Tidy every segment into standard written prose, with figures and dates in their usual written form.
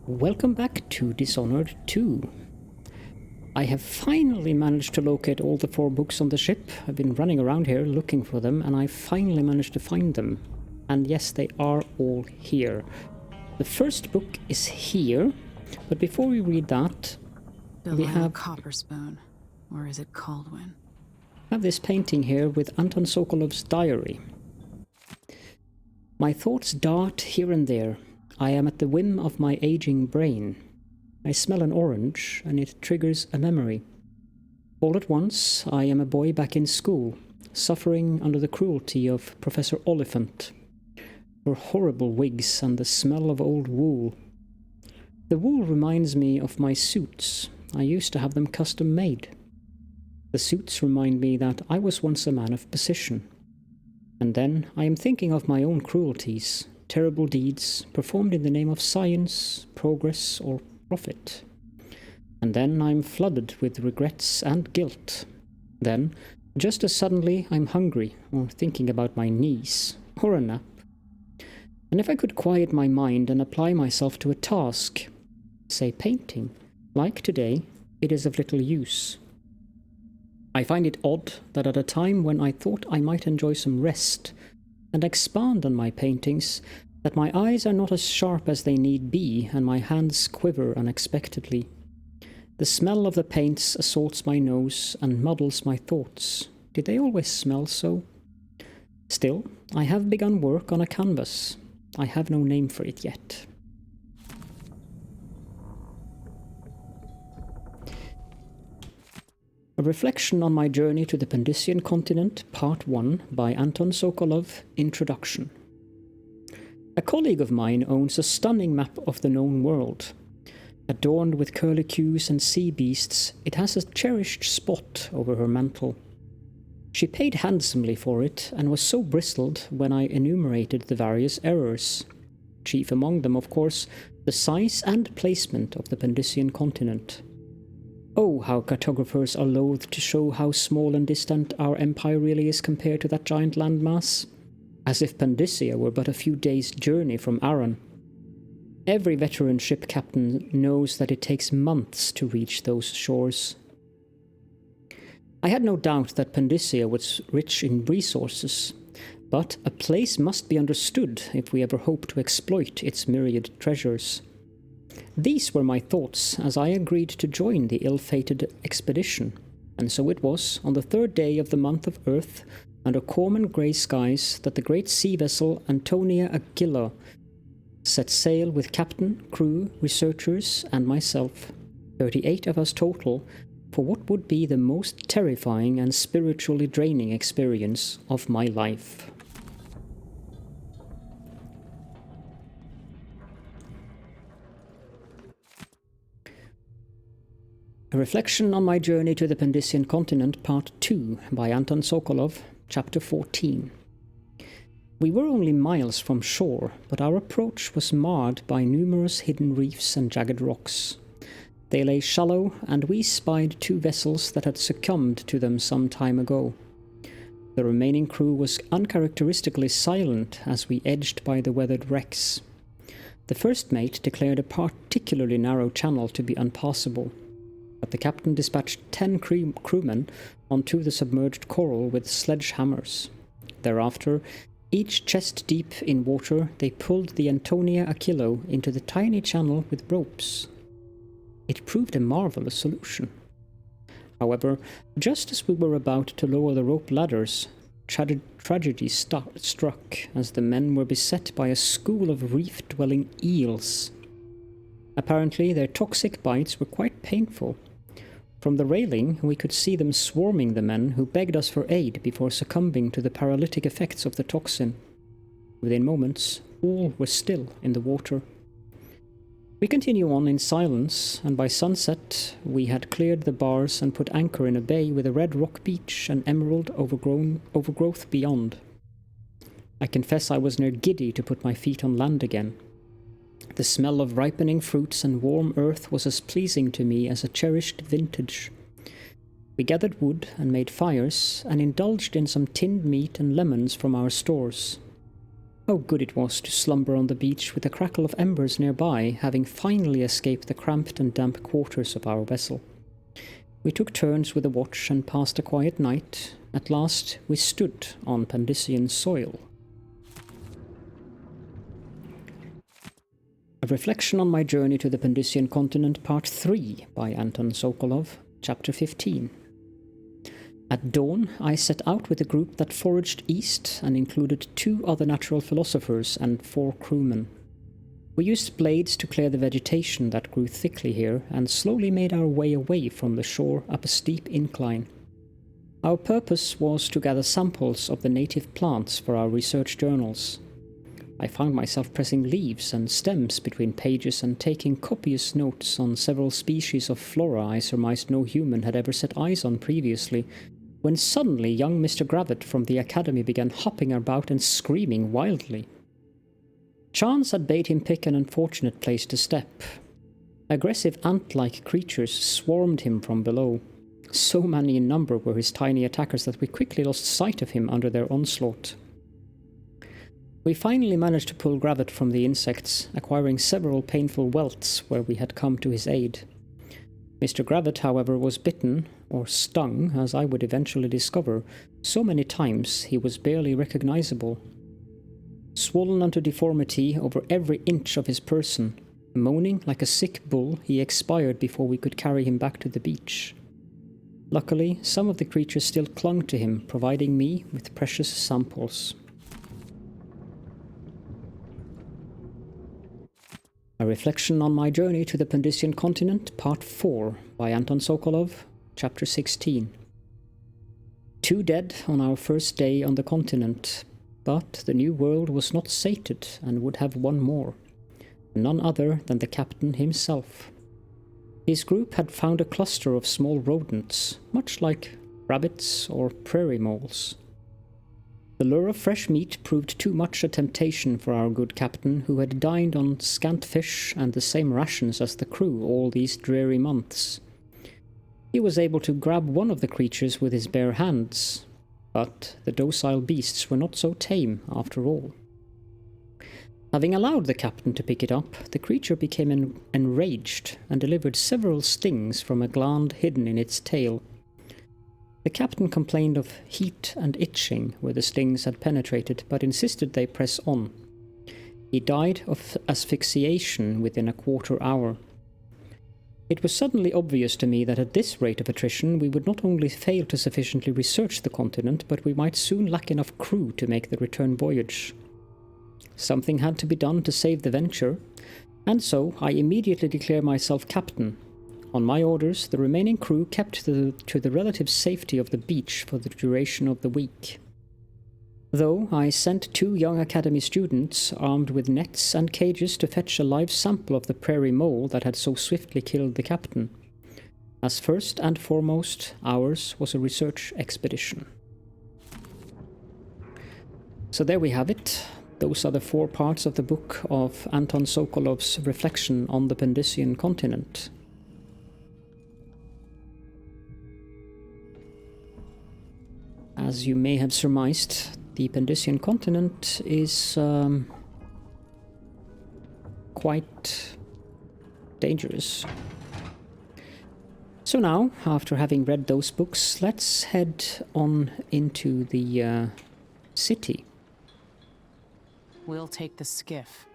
Welcome back to Dishonored 2. I have finally managed to locate all the 4 books on the ship. I've been running around here looking for them, and I finally managed to find them. And yes, they are all here. The first book is here, but before we read that, we have Copper Spoon, or is it Kaldwin? I have this painting here with Anton Sokolov's diary. My thoughts dart here and there. I am at the whim of my aging brain. I smell an orange, and it triggers a memory. All at once, I am a boy back in school, suffering under the cruelty of Professor Oliphant, her horrible wigs and the smell of old wool. The wool reminds me of my suits. I used to have them custom made. The suits remind me that I was once a man of position. And then I am thinking of my own cruelties, terrible deeds performed in the name of science, progress, or profit. And then I'm flooded with regrets and guilt. Then, just as suddenly, I'm hungry, or thinking about my knees, or a nap. And if I could quiet my mind and apply myself to a task, say painting, like today, it is of little use. I find it odd that at a time when I thought I might enjoy some rest and expand on my paintings, that my eyes are not as sharp as they need be and my hands quiver unexpectedly. The smell of the paints assaults my nose and muddles my thoughts. Did they always smell so? Still, I have begun work on a canvas. I have no name for it yet. A reflection on my journey to the Pandician continent, Part 1, by Anton Sokolov, Introduction. A colleague of mine owns a stunning map of the known world. Adorned with curlicues and sea beasts, it has a cherished spot over her mantle. She paid handsomely for it, and was so bristled when I enumerated the various errors. Chief among them, of course, the size and placement of the Pandician continent. Oh, how cartographers are loath to show how small and distant our empire really is compared to that giant landmass. As if Pandysia were but a few days' journey from Aran. Every veteran ship captain knows that it takes months to reach those shores. I had no doubt that Pandysia was rich in resources, but a place must be understood if we ever hope to exploit its myriad treasures. These were my thoughts as I agreed to join the ill-fated expedition, and so it was, on the 3rd day of the month of Earth, under calm and grey skies, that the great sea vessel Antonia Aquila set sail with captain, crew, researchers, and myself, 38 of us total, for what would be the most terrifying and spiritually draining experience of my life. A reflection on my journey to the Pandician continent, Part 2, by Anton Sokolov, Chapter 14. We were only miles from shore, but our approach was marred by numerous hidden reefs and jagged rocks. They lay shallow, and we spied 2 vessels that had succumbed to them some time ago. The remaining crew was uncharacteristically silent as we edged by the weathered wrecks. The first mate declared a particularly narrow channel to be unpassable, but the captain dispatched 10 crewmen onto the submerged coral with sledgehammers. Thereafter, each chest deep in water, they pulled the Antonia Aquila into the tiny channel with ropes. It proved a marvelous solution. However, just as we were about to lower the rope ladders, tragedy struck as the men were beset by a school of reef-dwelling eels. Apparently, their toxic bites were quite painful. From the railing, we could see them swarming the men who begged us for aid before succumbing to the paralytic effects of the toxin. Within moments, all were still in the water. We continue on in silence, and by sunset we had cleared the bars and put anchor in a bay with a red rock beach and emerald overgrowth beyond. I confess I was near giddy to put my feet on land again. The smell of ripening fruits and warm earth was as pleasing to me as a cherished vintage. We gathered wood and made fires, and indulged in some tinned meat and lemons from our stores. How good it was to slumber on the beach with a crackle of embers nearby, having finally escaped the cramped and damp quarters of our vessel. We took turns with the watch and passed a quiet night. At last we stood on Pandyssian soil. A Reflection on My Journey to the Pandyssian Continent, Part 3 by Anton Sokolov, Chapter 15. At dawn, I set out with a group that foraged east and included 2 other natural philosophers and 4 crewmen. We used blades to clear the vegetation that grew thickly here and slowly made our way away from the shore up a steep incline. Our purpose was to gather samples of the native plants for our research journals. I found myself pressing leaves and stems between pages and taking copious notes on several species of flora I surmised no human had ever set eyes on previously, when suddenly young Mr. Gravitt from the academy began hopping about and screaming wildly. Chance had bade him pick an unfortunate place to step. Aggressive ant-like creatures swarmed him from below. So many in number were his tiny attackers that we quickly lost sight of him under their onslaught. We finally managed to pull Gravitt from the insects, acquiring several painful welts where we had come to his aid. Mr. Gravitt, however, was bitten, or stung, as I would eventually discover, so many times he was barely recognizable. Swollen unto deformity over every inch of his person, moaning like a sick bull, he expired before we could carry him back to the beach. Luckily, some of the creatures still clung to him, providing me with precious samples. A Reflection on My Journey to the Pandyssian Continent, Part 4 by Anton Sokolov, Chapter 16. 2 dead on our first day on the continent, but the new world was not sated and would have 1 more, none other than the captain himself. His group had found a cluster of small rodents, much like rabbits or prairie moles. The lure of fresh meat proved too much a temptation for our good captain, who had dined on scant fish and the same rations as the crew all these dreary months. He was able to grab one of the creatures with his bare hands, but the docile beasts were not so tame after all. Having allowed the captain to pick it up, the creature became enraged and delivered several stings from a gland hidden in its tail. The captain complained of heat and itching where the stings had penetrated, but insisted they press on. He died of asphyxiation within a quarter hour. It was suddenly obvious to me that at this rate of attrition we would not only fail to sufficiently research the continent, but we might soon lack enough crew to make the return voyage. Something had to be done to save the venture, and so I immediately declared myself captain. On my orders, the remaining crew kept to the relative safety of the beach for the duration of the week. Though I sent 2 young academy students, armed with nets and cages, to fetch a live sample of the prairie mole that had so swiftly killed the captain. As first and foremost, ours was a research expedition. So there we have it. Those are the 4 parts of the book of Anton Sokolov's Reflection on the Pandyssian Continent. As you may have surmised, the Pandyssian Continent is quite dangerous. So now, after having read those books, let's head on into the city. We'll take the skiff.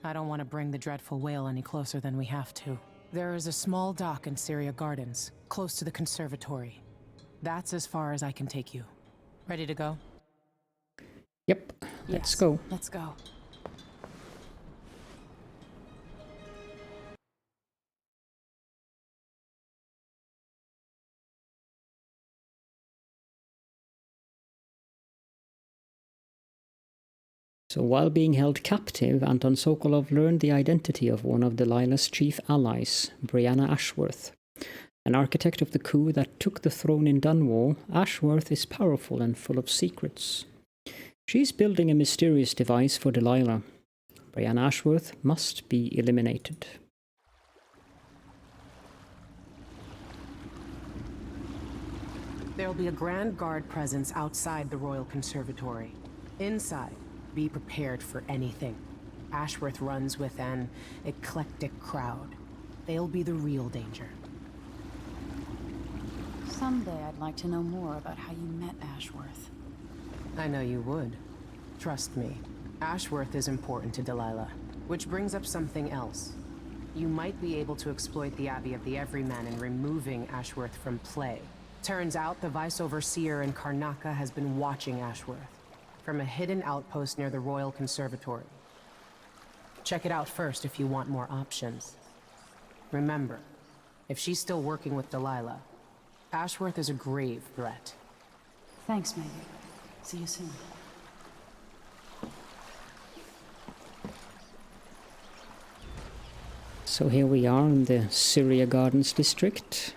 I don't want to bring the dreadful whale any closer than we have to. There is a small dock in Cyria Gardens, close to the Conservatory. That's as far as I can take you. Ready to go? Yep, let's go. Let's go. So while being held captive, Anton Sokolov learned the identity of one of Delilah's chief allies, Brianna Ashworth. An architect of the coup that took the throne in Dunwall, Ashworth is powerful and full of secrets. She's building a mysterious device for Delilah. Brianna Ashworth must be eliminated. There'll be a Grand Guard presence outside the Royal Conservatory. Inside, Be prepared for anything. Ashworth runs with an eclectic crowd. They'll be the real danger. Someday I'd like to know more about how you met Ashworth. I know you would. Trust me. Ashworth is important to Delilah. Which brings up something else. You might be able to exploit the Abbey of the Everyman in removing Ashworth from play. Turns out the Vice Overseer in Karnaca has been watching Ashworth from a hidden outpost near the Royal Conservatory. Check it out first if you want more options. Remember, if she's still working with Delilah, Ashworth is a grave threat. Thanks, Maggie. See you soon. So here we are in the Cyria Gardens district.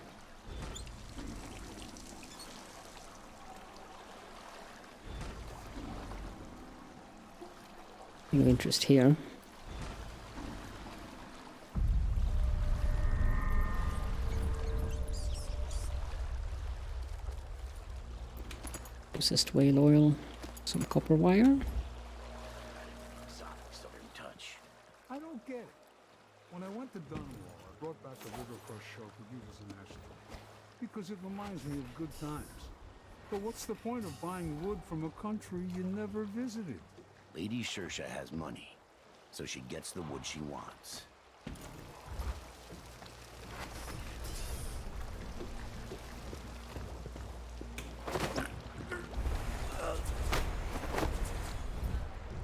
No interest here. Processed whale oil, some copper wire. I don't get it. When I went to Dunwall, I brought back the Rivercrest show to use as an ashtray, because it reminds me of good times. But what's the point of buying wood from a country you never visited? Lady Shersha has money, so she gets the wood she wants.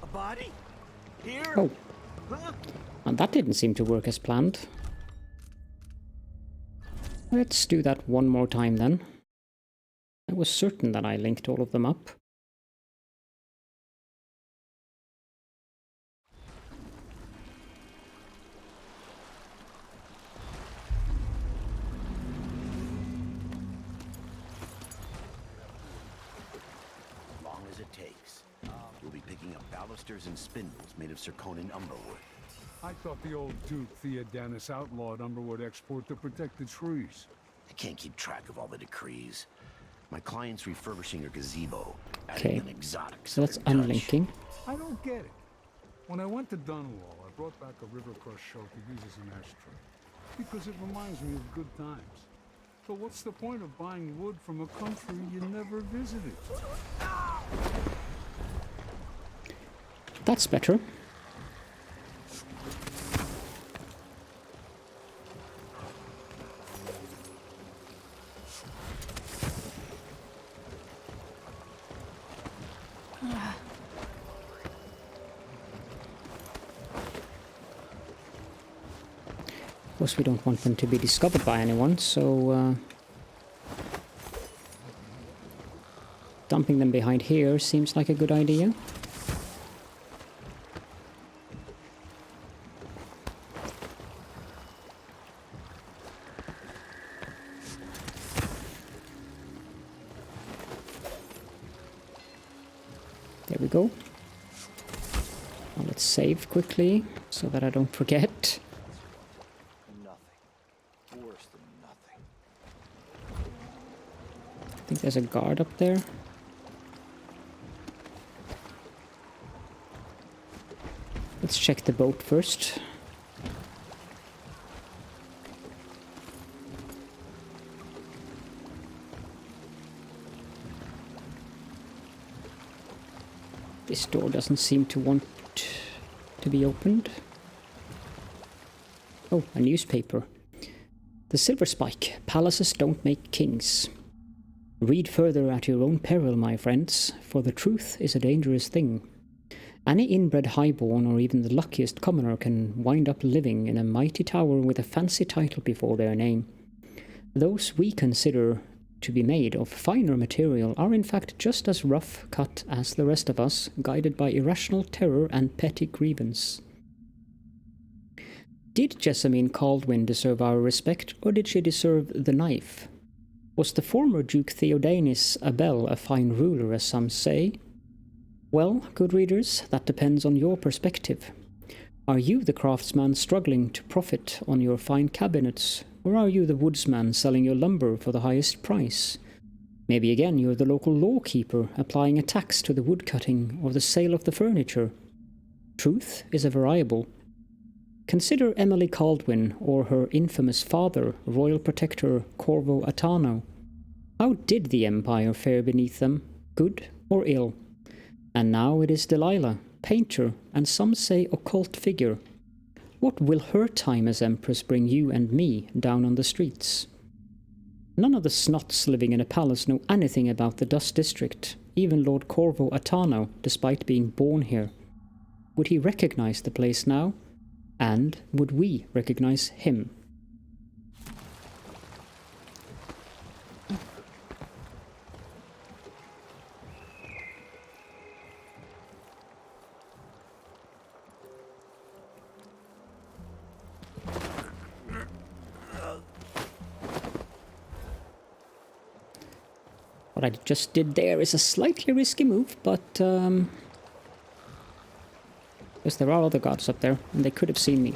A body? Here? Oh, Huh? and that didn't seem to work as planned. Let's do that one more time then. I was certain that I linked all of them up. Long as it takes. We'll be picking up balusters and spindles made of Zirconin umberwood. I thought the old Duke Theodanis outlawed Umberwood export to protect the trees. I can't keep track of all the decrees. My client's refurbishing her gazebo, Okay, adding an exotic so that's southern touch. unlinking. I don't get it. When I went to Dunwall, I brought back a Rivercrest show to use as an ashtray, because it reminds me of good times. But what's the point of buying wood from a country you never visited? That's better. Of course, we don't want them to be discovered by anyone, so dumping them behind here seems like a good idea. There we go. Now let's save quickly so that I don't forget. Nothing. Worse than nothing. I think there's a guard up there. Let's check the boat first. This door doesn't seem to want to be opened. Oh, a newspaper. The Silver Spike. Palaces don't make kings. Read further at your own peril, my friends, for the truth is a dangerous thing. Any inbred highborn or even the luckiest commoner can wind up living in a mighty tower with a fancy title before their name. Those we consider to be made of finer material are in fact just as rough cut as the rest of us, guided by irrational terror and petty grievance. Did Jessamine Kaldwin deserve our respect, or did she deserve the knife? Was the former Duke Theodanis a belle, a fine ruler, as some say? Well, good readers, that depends on your perspective. Are you the craftsman struggling to profit on your fine cabinets, or are you the woodsman selling your lumber for the highest price? Maybe again you're the local lawkeeper, applying a tax to the woodcutting or the sale of the furniture. Truth is a variable. Consider Emily Kaldwin or her infamous father, Royal Protector Corvo Attano. How did the Empire fare beneath them, good or ill? And now it is Delilah, painter, and some say occult figure. What will her time as Empress bring you and me down on the streets? None of the snots living in a palace know anything about the Dust District, even Lord Corvo Attano, despite being born here. Would he recognize the place now? And would we recognize him? What I just did there is a slightly risky move, but because there are other guards up there, and they could have seen me.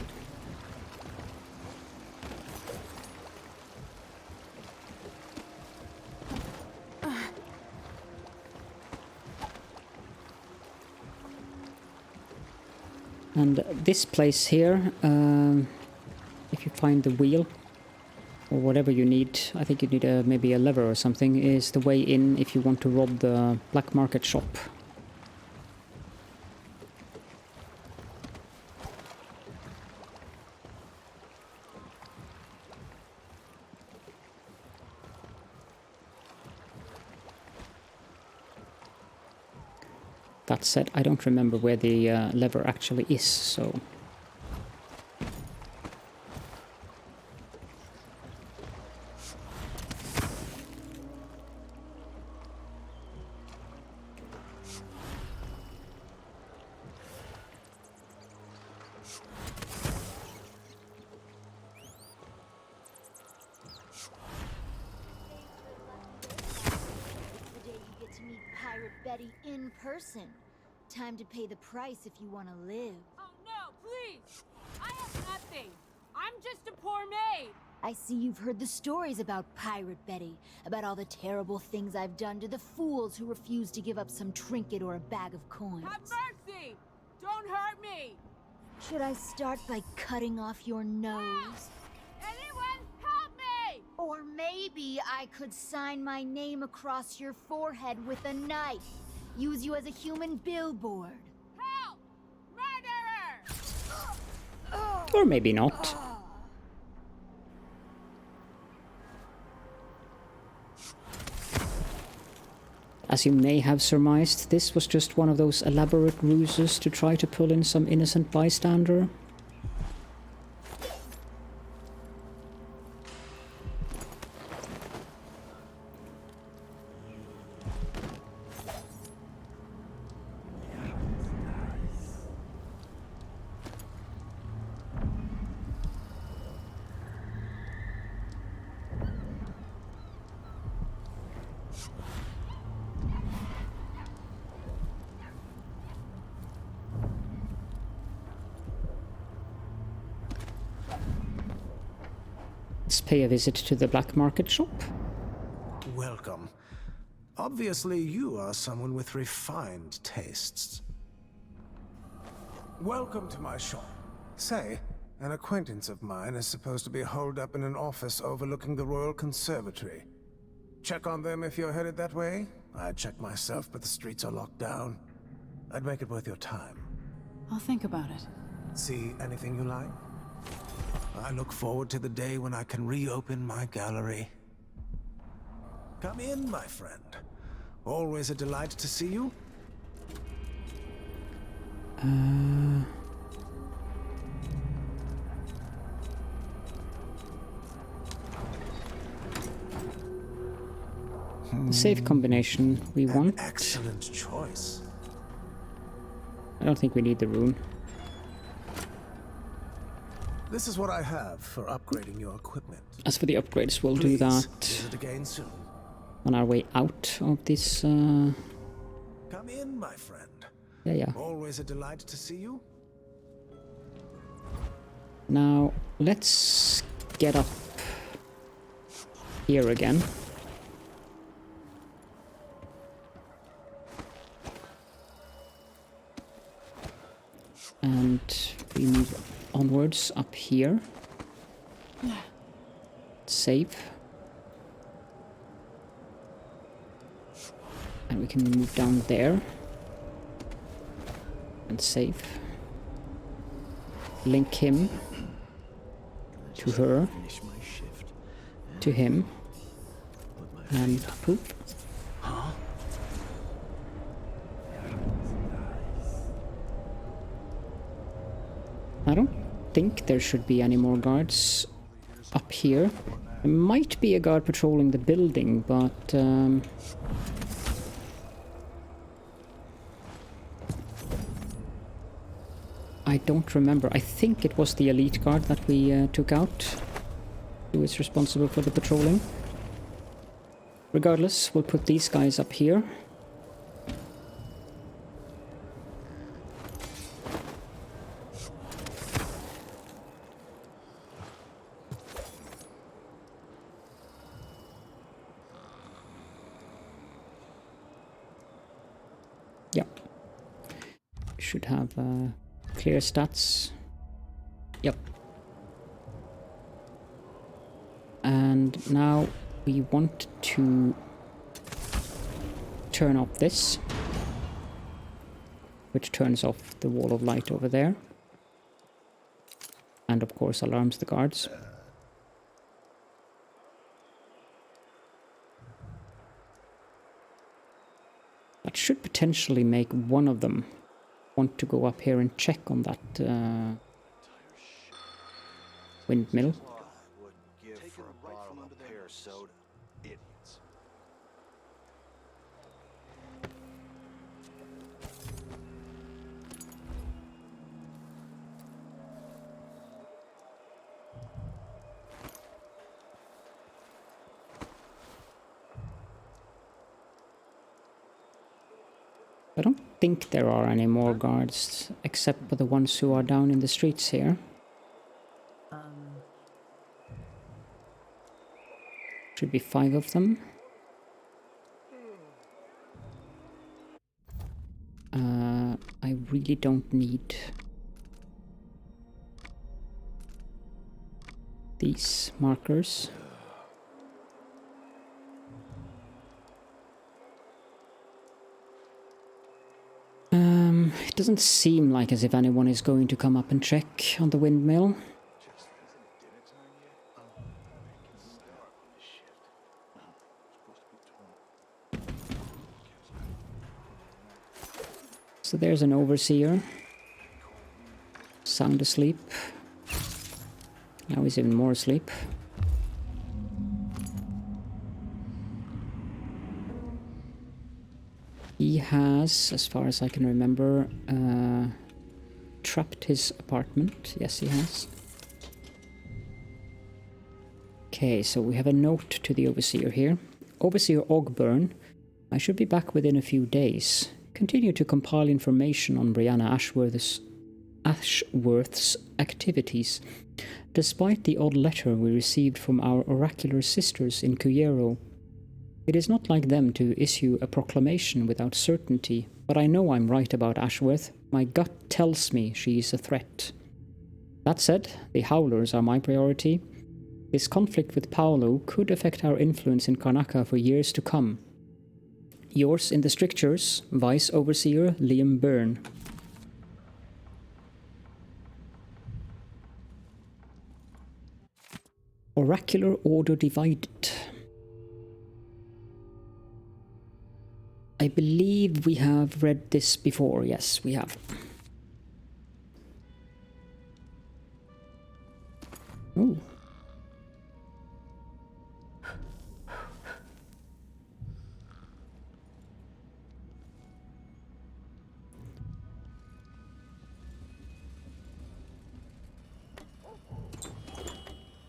And this place here, if you find the wheel, or whatever you need, I think you need maybe a lever or something, is the way in if you want to rob the black market shop. That said, I don't remember where the lever actually is, so... In person. Time to pay the price if you want to live. Oh no, please! I have nothing. I'm just a poor maid. I see you've heard the stories about Pirate Betty, about all the terrible things I've done to the fools who refuse to give up some trinket or a bag of coins. Have mercy! Don't hurt me! Should I start by cutting off your nose? Anyone help me! Or maybe I could sign my name across your forehead with a knife. Use you as a human billboard. Help! Murderer! Or maybe not. As you may have surmised, this was just one of those elaborate ruses to try to pull in some innocent bystander. Let's pay a visit to the black market shop. Welcome. Obviously, you are someone with refined tastes. Welcome to my shop. Say, an acquaintance of mine is supposed to be holed up in an office overlooking the Royal Conservatory. Check on them if you're headed that way. I'd check myself, but the streets are locked down. I'd make it worth your time. I'll think about it. See anything you like? I look forward to the day when I can reopen my gallery. Come in, my friend. Always a delight to see you. The save combination we want. Excellent choice. I don't think we need the rune. This is what I have for upgrading your equipment. As for the upgrades, we'll do that Visit again soon. on our way out of this. Come in, my friend. Yeah. Always a delight to see you. Now, let's get up here again. And we move onwards up here. Save. And we can move down there. And save. Link him. To her. To him. And poop. I don't think there should be any more guards up here. There might be a guard patrolling the building, but I don't remember. I think it was the elite guard that we took out, who is responsible for the patrolling. Regardless, we'll put these guys up here. Yep. Should have clear stats. Yep. And now we want to turn off this, which turns off the wall of light over there. And of course alarms the guards. That should potentially make one of them want to go up here and check on that windmill. I don't think there are any more guards, except for the ones who are down in the streets here. Should be 5 of them. I really don't need these markers. It doesn't seem like as if anyone is going to come up and check on the windmill. So there's an overseer. Sound asleep. Now he's even more asleep. He has, as far as I can remember, trapped his apartment. Yes, he has. Okay, so we have a note to the Overseer here. Overseer Ogburn, I should be back within a few days. Continue to compile information on Brianna Ashworth's activities. Despite the odd letter we received from our oracular sisters in Cuyero, it is not like them to issue a proclamation without certainty, but I know I'm right about Ashworth. My gut tells me she is a threat. That said, the Howlers are my priority. This conflict with Paolo could affect our influence in Karnaca for years to come. Yours in the strictures, Vice Overseer Liam Byrne. Oracular Order Divided. I believe we have read this before. Yes, we have. Ooh.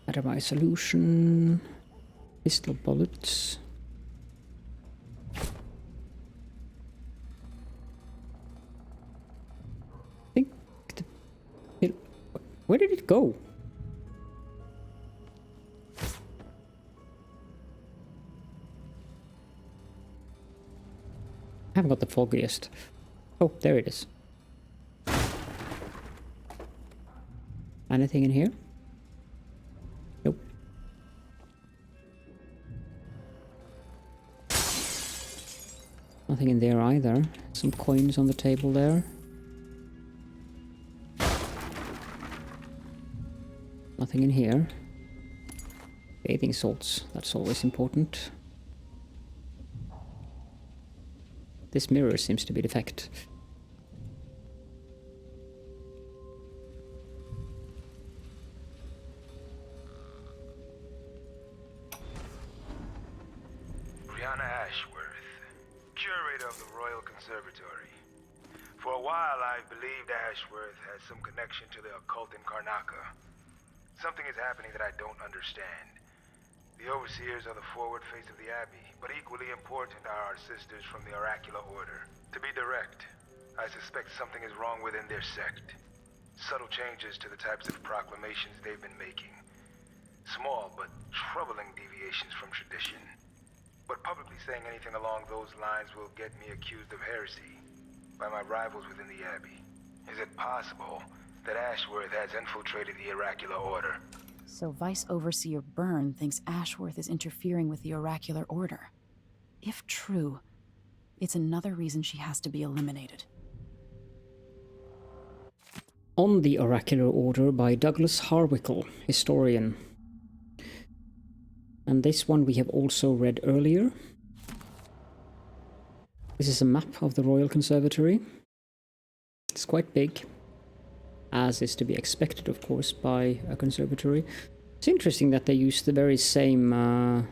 Battery solution. Pistol bullets. Where did it go? I haven't got the foggiest. Oh, there it is. Anything in here? Nope. Nothing in there either. Some coins on the table there. Nothing in here. Bathing salts, that's always important. This mirror seems to be defect. Curator of the Royal Conservatory. For a while, I believed Ashworth had some connection to the occult in Karnaca. Something is happening that I don't understand. The overseers are the forward face of the Abbey, but equally important are our sisters from the Oracular Order. To be direct, I suspect something is wrong within their sect. Subtle changes to the types of proclamations they've been making. Small, but troubling deviations from tradition. But publicly saying anything along those lines will get me accused of heresy by my rivals within the Abbey. Is it possible that Ashworth has infiltrated the Oracular Order? So Vice Overseer Byrne thinks Ashworth is interfering with the Oracular Order. If true, it's another reason she has to be eliminated. On the Oracular Order by Douglas Harwickle, historian. And this one we have also read earlier. This is a map of the Royal Conservatory. It's quite big, as is to be expected, of course, by a conservatory. It's interesting that they use the very same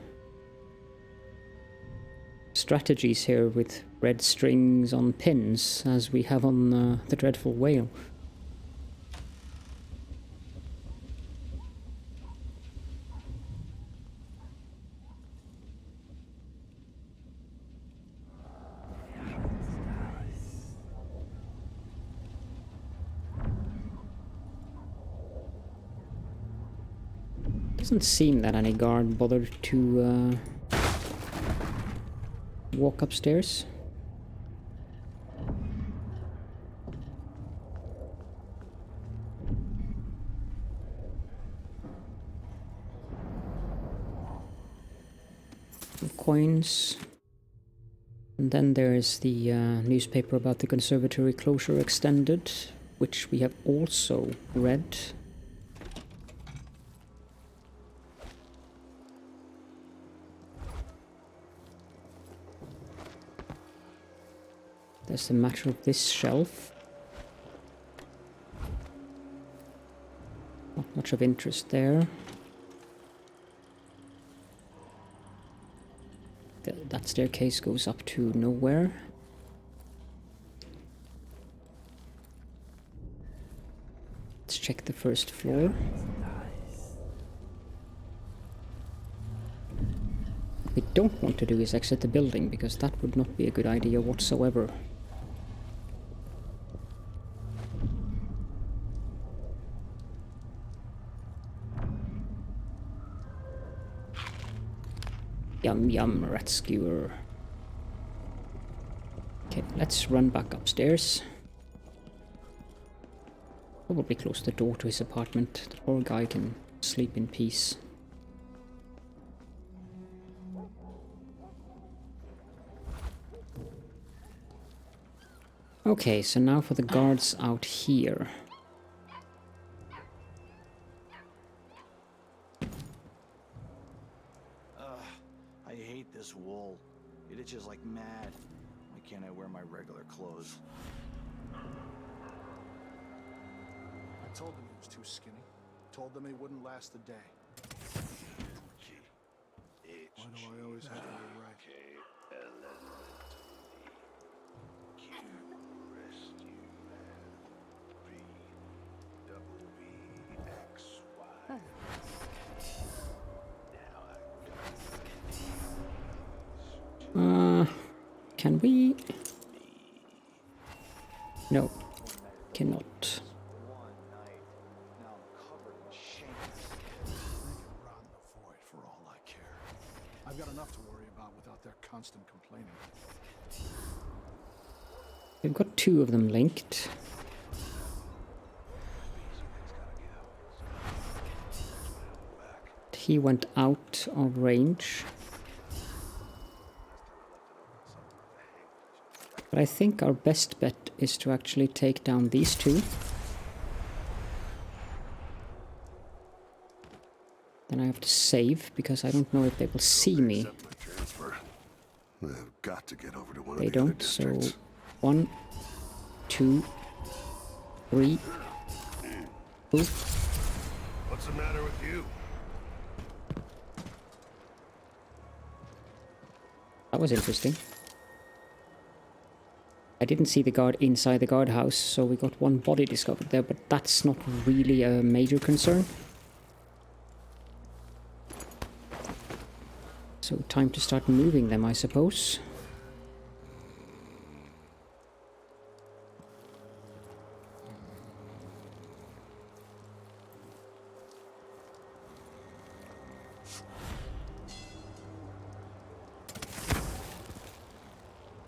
strategies here with red strings on pins as we have on the Dreadful Whale. Doesn't seem that any guard bothered to walk upstairs. Some coins. And then there's the newspaper about the conservatory closure extended, which we have also read. There's the matter of this shelf. Not much of interest there. That staircase goes up to nowhere. Let's check the first floor. What we don't want to do is exit the building, because that would not be a good idea whatsoever. Yum yum, rat skewer. Okay, let's run back upstairs. Probably close the door to his apartment. The poor guy can sleep in peace. Okay, so now for the guards out here. I hate this wool. It itches like mad. Why can't I wear my regular clothes? I told them he was too skinny. Told them he wouldn't last a day. Why do I always have to be right? Can we? No, cannot. One night, now I'm covered in shame. They can rot in the void for all I care. I've got enough to worry about without their constant complaining. We've got two of them linked. He went out of range. But I think our best bet is to actually take down these two. Then I have to save, because I don't know if they will see me. I've got to get over to one They of the other don't, so districts. 1, 2, 3. Ooh. What's the matter with you? That was interesting. I didn't see the guard inside the guardhouse, so we got one body discovered there, but that's not really a major concern. So time to start moving them, I suppose.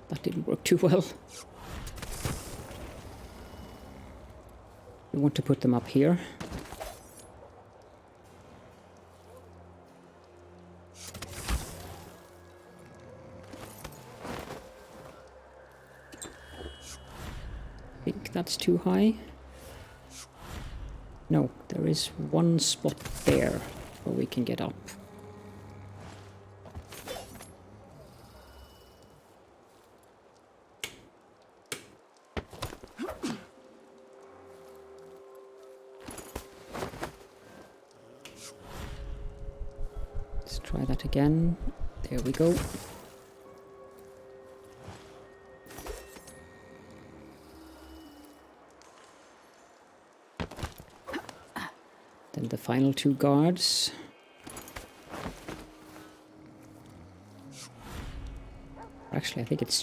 That didn't work too well. We want to put them up here. I think that's too high. No, there is one spot there where we can get up. Let's try that again. There we go. Then the final two guards. Actually, I think it's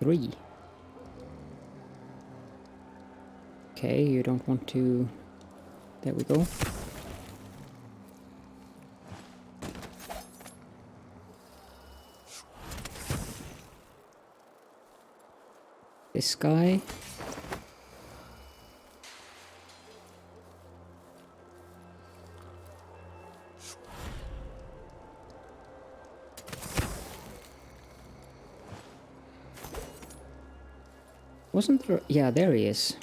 3. Okay, you don't want to... There we go. This guy. Wasn't there? Yeah, there he is.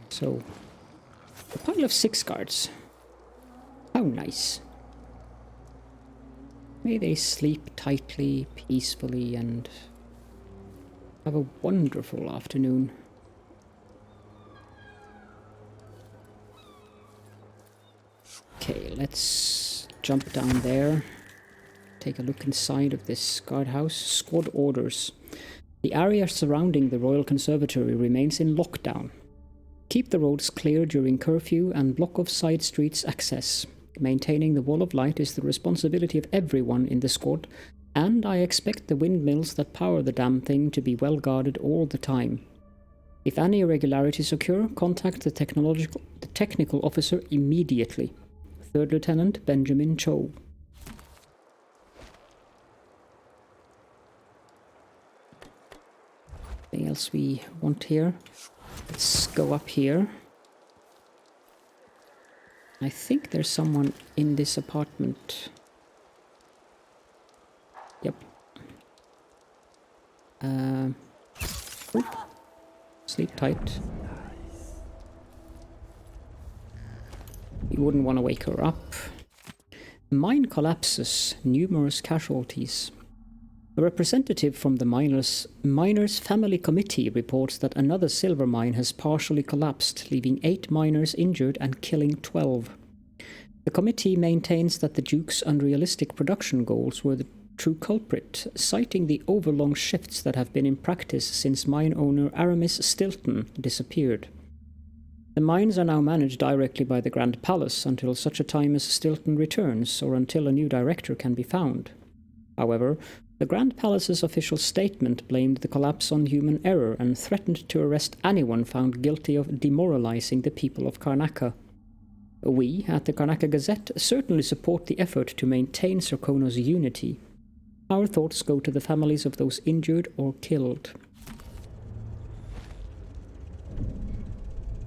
So, a pile of 6 guards. How nice. May they sleep tightly, peacefully, and have a wonderful afternoon. Okay, let's jump down there. Take a look inside of this guardhouse. Squad orders. The area surrounding the Royal Conservatory remains in lockdown. Keep the roads clear during curfew and block off side streets access. Maintaining the wall of light is the responsibility of everyone in the squad, and I expect the windmills that power the damn thing to be well guarded all the time. If any irregularities occur, contact the technical officer immediately. 3rd Lieutenant Benjamin Cho. Anything else we want here? Let's go up here. I think there's someone in this apartment. Yep. Sleep tight. You wouldn't want to wake her up. Mine collapses. Numerous casualties. A representative from the miners' family committee reports that another silver mine has partially collapsed, leaving 8 miners injured and killing 12. The committee maintains that the Duke's unrealistic production goals were the true culprit, citing the overlong shifts that have been in practice since mine owner Aramis Stilton disappeared. The mines are now managed directly by the Grand Palace until such a time as Stilton returns or until a new director can be found. However, the Grand Palace's official statement blamed the collapse on human error and threatened to arrest anyone found guilty of demoralizing the people of Karnaca. We, at the Karnaca Gazette, certainly support the effort to maintain Serkono's unity. Our thoughts go to the families of those injured or killed.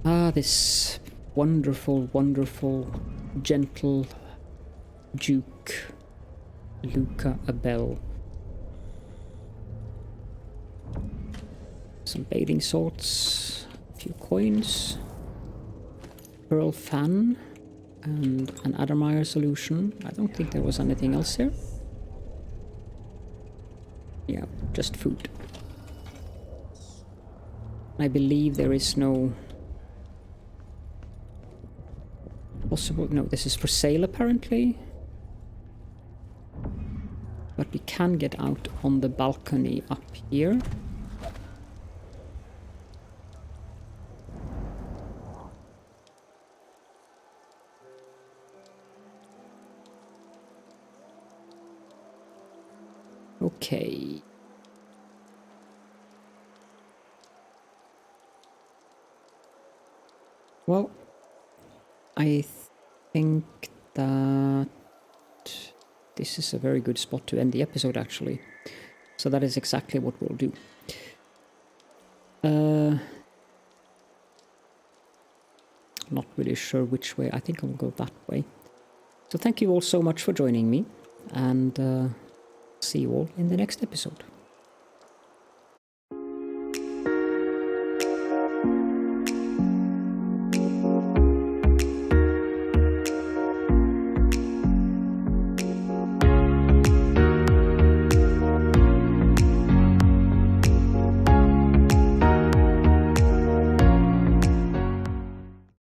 Ah, this wonderful, wonderful, gentle Duke Luca Abel. Some bathing salts, a few coins, pearl fan, and an Addermeyer solution. I don't think there was anything else here. Yeah, just food. I believe there is no possible... No, this is for sale apparently. But we can get out on the balcony up here. Okay. Well, I think that this is a very good spot to end the episode, actually. So that is exactly what we'll do. Not really sure which way. I think I'll go that way. So thank you all so much for joining me, and see you all in the next episode.